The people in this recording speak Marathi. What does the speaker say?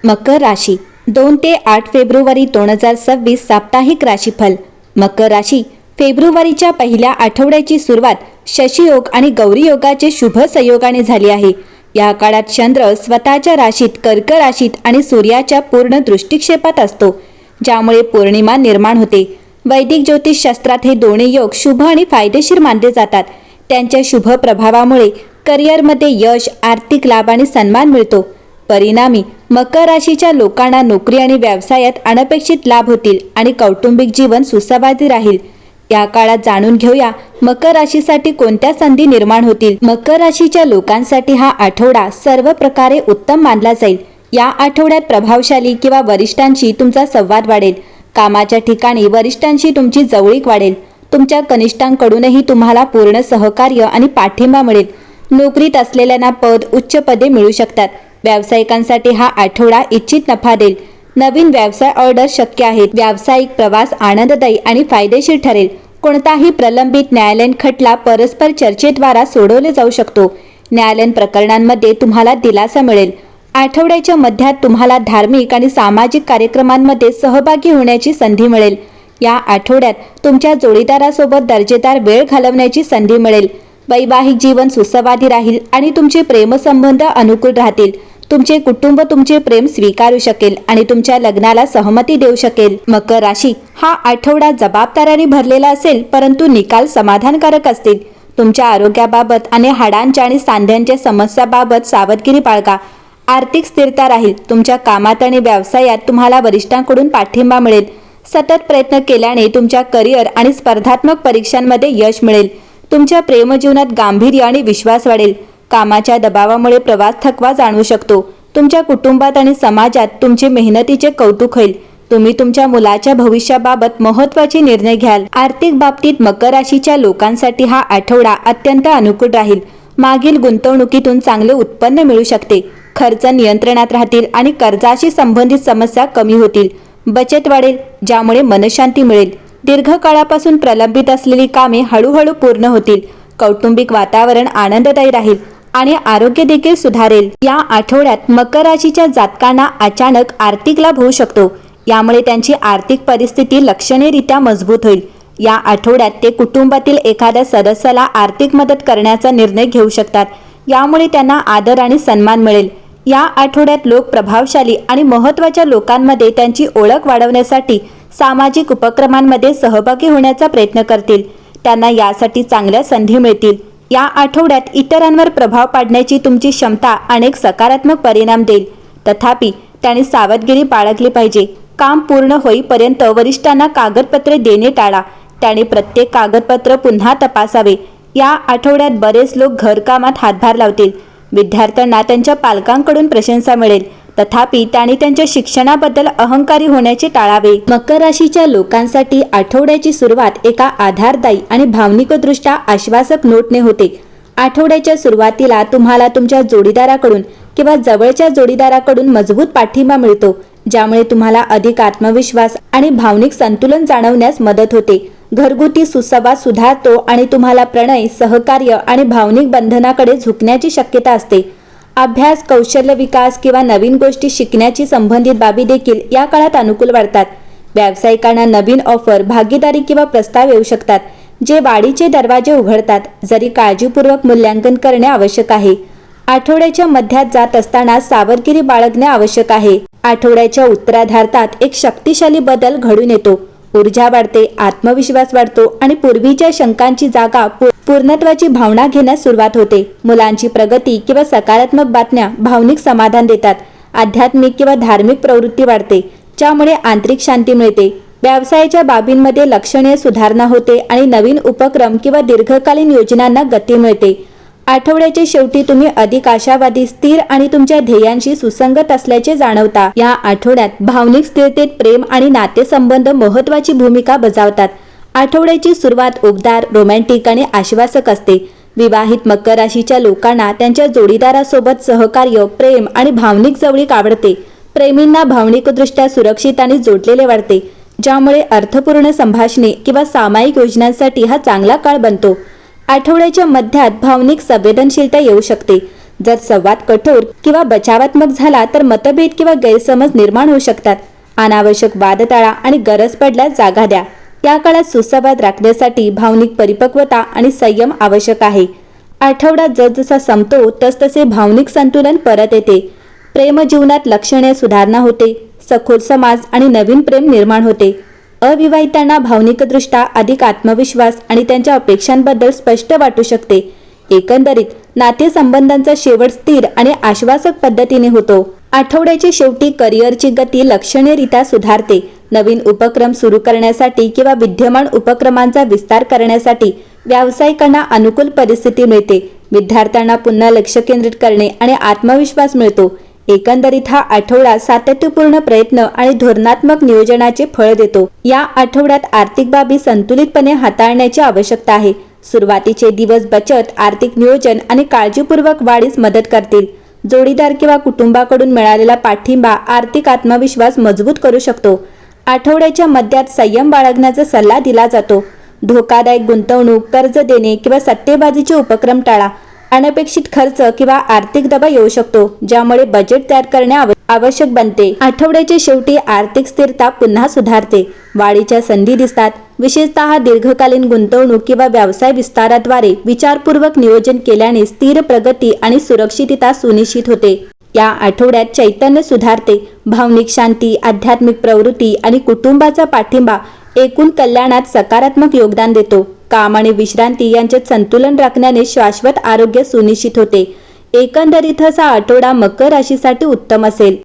मकर राशी 2 ते 8 फेब्रुवारी 2026 साप्ताहिक राशीफल. मकर राशी, फेब्रुवारीच्या पहिल्या आठवड्याची सुरुवात शशीयोग आणि गौरी योगाचे शुभ संयोगाने झाली आहे. या काळात चंद्र स्वतःच्या राशीत कर्क राशीत आणि सूर्याच्या पूर्ण दृष्टिक्षेपात असतो, ज्यामुळे पौर्णिमा निर्माण होते. वैदिक ज्योतिषशास्त्रात हे दोन्ही योग शुभ आणि फायदेशीर मानले जातात. त्यांच्या शुभ प्रभावामुळे करिअरमध्ये यश, आर्थिक लाभ आणि सन्मान मिळतो. परिणामी मकर राशीच्या लोकांना नोकरी आणि व्यवसायात अनपेक्षित लाभ होतील आणि कौटुंबिक जीवन सुसंवादी राहील. या काळात जाणून घेऊया मकर राशीसाठी कोणत्या संधी निर्माण होतील. मकर राशीच्या लोकांसाठी हा आठवडा सर्व प्रकारे उत्तम मानला जाईल. या आठवड्यात प्रभावशाली किंवा वरिष्ठांशी तुमचा संवाद वाढेल. कामाच्या ठिकाणी वरिष्ठांशी तुमची जवळीक वाढेल. तुमच्या कनिष्ठांकडूनही तुम्हाला पूर्ण सहकार्य आणि पाठिंबा मिळेल. नोकरीत असलेल्यांना पद, उच्च पदे मिळू शकतात. व्यावसायिकांसाठी हा आठवडा इच्छित नफा देईल. नवीन व्यवसाय ऑर्डर शक्य आहेत. व्यावसायिक प्रवास आनंददायी आणि फायदेशीर ठरेल. कोणताही प्रलंबित न्यायालयीन खटला परस्पर चर्चेद्वारा सोडवले जाऊ शकतो. न्यायालयीन प्रकरणांमध्ये तुम्हाला दिलासा मिळेल. आठवड्याच्या मध्यात तुम्हाला धार्मिक आणि सामाजिक कार्यक्रमांमध्ये सहभागी होण्याची संधी मिळेल. या आठवड्यात तुमच्या जोडीदारासोबत दर्जेदार वेळ घालवण्याची संधी मिळेल. वैवाहिक जीवन सुसंवादी राहील आणि तुमचे प्रेमसंबंध अनुकूल राहतील. तुमचे कुटुंब तुमचे प्रेम स्वीकारू शकेल आणि तुमच्या लग्नाला सहमती देऊ शकेल. मकर राशी, हा आठवडा जबाबदाऱ्याने भरलेला असेल, परंतु निकाल समाधानकारक असतील. तुमच्या आरोग्याबाबत आणि हाडांच्या आणि सांध्यांच्या समस्याबाबत सावधगिरी बाळगा. आर्थिक स्थिरता राहील. तुमच्या कामात आणि व्यवसायात तुम्हाला वरिष्ठांकडून पाठिंबा मिळेल. सतत प्रयत्न केल्याने तुमच्या करिअर आणि स्पर्धात्मक परीक्षांमध्ये यश मिळेल. तुमच्या प्रेमजीवनात गांभीर्य आणि विश्वास वाढेल. कामाच्या दबावामुळे प्रवास थकवा जाणवू शकतो. तुमच्या कुटुंबात आणि समाजात तुमचे मेहनतीचे कौतुक होईल. तुम्ही तुमच्या मुलाच्या भविष्याबाबत महत्त्वाचे निर्णय घ्याल. आर्थिक बाबतीत मकर राशीच्या लोकांसाठी हा आठवडा अत्यंत अनुकूल राहील. मागील गुंतवणुकीतून चांगले उत्पन्न मिळू शकते. खर्च नियंत्रणात राहतील आणि कर्जाशी संबंधित समस्या कमी होतील. बचत वाढेल, ज्यामुळे मनशांती मिळेल. दीर्घकाळापासून प्रलंबित असलेली कामे हळूहळू पूर्ण होतील. कौटुंबिक वातावरण आनंददायी राहील आणि आरोग्य देखील सुधारेल. या आठवड्यात मकर राशीच्या जातकांना अचानक आर्थिक लाभ होऊ शकतो. यामुळे त्यांची आर्थिक परिस्थिती लक्षणीयरित्या मजबूत होईल. या आठवड्यात ते कुटुंबातील एखाद्या सदस्याला आर्थिक मदत करण्याचा निर्णय घेऊ शकतात. यामुळे त्यांना आदर आणि सन्मान मिळेल. या आठवड्यात लोक प्रभावशाली आणि महत्त्वाच्या लोकांमध्ये त्यांची ओळख वाढवण्यासाठी सामाजिक उपक्रमांमध्ये सहभागी होण्याचा प्रयत्न करतील. त्यांना यासाठी चांगल्या संधी मिळतील. या आठवड्यात इतरांवर प्रभाव पाडण्याची तुमची क्षमता अनेक सकारात्मक परिणाम देईल. तथापि त्यांनी सावधगिरी बाळगली पाहिजे. काम पूर्ण होईपर्यंत वरिष्ठांना कागदपत्रे देणे टाळा. त्यांनी प्रत्येक कागदपत्र पुन्हा तपासावे. या आठवड्यात बरेच लोक घरकामात हातभार लावतील. विद्यार्थ्यांना त्यांच्या पालकांकडून प्रशंसा मिळेल. तथापि त्यांनी त्यांच्या शिक्षणाबद्दल अहंकारी होण्याचे टाळावे. मकर राशीच्या लोकांसाठी आठवड्याची सुरुवात एका आधारदायी आणि भावनिकदृष्ट्या आश्वासक नोटने होते. आठवड्याच्या सुरुवातीला तुम्हाला तुमच्या जोडीदाराकडून किंवा जवळच्या जोडीदाराकडून मजबूत पाठिंबा मिळतो, ज्यामुळे तुम्हाला अधिक आत्मविश्वास आणि भावनिक संतुलन जाणवण्यास मदत होते. घरगुती सुसंवाद सुधारतो आणि तुम्हाला प्रणय, सहकार्य आणि भावनिक बंधनाकडे झुकण्याची शक्यता असते. अभ्यास, कौशल्य विकास किंवा नवीन गोष्टी शिकण्याची संबंधित बाबी देखील या काळात अनुकूल वाढतात. व्यावसायिकांना नवीन ऑफर, भागीदारी किंवा प्रस्ताव येऊ शकतात, जे वाढीचे दरवाजे उघडतात. जरी काळजीपूर्वक मूल्यांकन करणे आवश्यक आहे. आठवड्याच्या मध्यात जात असताना सावधगिरी बाळगणे आवश्यक आहे. आठवड्याच्या उत्तरार्धात एक शक्तिशाली बदल घडून येतो. ऊर्जा वाढते, आत्मविश्वास वाढतो आणि पूर्वीच्या शंकांची जागा पूर्णत्वाची भावना घेण्यास सुरुवात होते. मुलांची प्रगती किंवा सकारात्मक बातम्या भावनिक समाधान देतात. आध्यात्मिक किंवा धार्मिक प्रवृत्ती वाढते, ज्यामुळे आंतरिक शांती मिळते. व्यवसायाच्या बाबींमध्ये लक्षणीय सुधारणा होते आणि नवीन उपक्रम किंवा दीर्घकालीन योजनांना गती मिळते. आठवड्याच्या शेवटी तुम्ही अधिक आशावादी, स्थिर आणि तुमच्या ध्येयांशी सुसंगत असल्याचे जाणवता. या आठवड्यात भावनिक स्थिरतेत प्रेम आणि नातेसंबंध महत्त्वाची भूमिका बजावतात. आठवड्याची सुरुवात उबदार, रोमॅन्टिक आणि आश्वासक असते. विवाहित मकर राशीच्या लोकांना त्यांच्या जोडीदारासोबत सहकार्य, प्रेम आणि भावनिक जवळीक आवडते. प्रेमींना भावनिकदृष्ट्या सुरक्षित आणि जोडलेले वाटते, ज्यामुळे अर्थपूर्ण संभाषणे किंवा सामायिक योजनांसाठी हा चांगला काळ बनतो. आठवड्याच्या मध्यात भावनिक संवेदनशीलता येऊ शकते. जर संवाद कठोर किंवा बचावात्मक झाला तर मतभेद किंवा गैरसमज निर्माण होऊ शकतात. अनावश्यक वाद टाळा आणि गरज पडल्यास जागा द्या. या काळात सुसंवाद राखण्यासाठी भावनिक परिपक्वता आणि संयम आवश्यक आहे. आठवडा जसजसा संपतो तसतसे भावनिक संतुलन परत येते. प्रेम जीवनात लक्षणीय सुधारणा होते. सखोल समाज आणि नवीन प्रेम निर्माण होते. अविवाहितांना भावनिकदृष्ट्या अधिक आत्मविश्वास आणि त्यांच्या अपेक्षांबद्दल स्पष्ट वाटू शकते. एकंदरीत नातेसंबंधांचा शेवट स्थिर आणि आश्वासक पद्धतीने होतो. आठवड्याच्या शेवटी करिअरची गती लक्षणीयरित्या सुधारते. नवीन उपक्रम सुरू करण्यासाठी किंवा विद्यमान उपक्रमांचा विस्तार करण्यासाठी व्यावसायिकांना अनुकूल परिस्थिती मिळते. विद्यार्थ्यांना पुन्हा लक्ष केंद्रित करणे आणि आत्मविश्वास मिळतो. एकंदरीत हा आठवडा सातत्यपूर्ण प्रयत्न आणि धोरणात्मक नियोजनाचे फळ देतो. या आठवड्यात आर्थिक बाबी संतुलितपणे हाताळण्याची आवश्यकता आहे. सुरुवातीचे दिवस बचत, आर्थिक नियोजन आणि काळजीपूर्वक वाढीस मदत करतील. जोडीदार किंवा कुटुंबाकडून मिळालेला पाठिंबा आर्थिक आत्मविश्वास मजबूत करू शकतो. आठवड्याच्या मध्यात संयम बाळगण्याचा सल्ला दिला जातो. धोकादायक गुंतवणूक, कर्ज देणे किंवा सट्टेबाजीचे उपक्रम टाळा. अनपेक्षित खर्च किंवा आर्थिक दबाव येऊ शकतो, ज्यामुळे बजेट तयार करणे आवश्यक बनते. आठवड्याच्या शेवटी आर्थिक स्थिरता पुन्हा सुधारते. वाढीच्या संधी दिसतात. विशेषतः दीर्घकालीन गुंतवणूक किंवा व्यवसाय विस्ताराद्वारे विचारपूर्वक नियोजन केल्याने स्थिर प्रगती आणि सुरक्षितता सुनिश्चित होते. या आठवड्यात चैतन्य सुधारते. भावनिक शांती, आध्यात्मिक प्रवृत्ती आणि कुटुंबाचा पाठिंबा एकूण कल्याणात सकारात्मक योगदान देतो. काम आणि विश्रांती यांच्यात संतुलन राखण्याने शाश्वत आरोग्य सुनिश्चित होते. एकंदरीत हा आठवडा मकर राशीसाठी उत्तम असेल.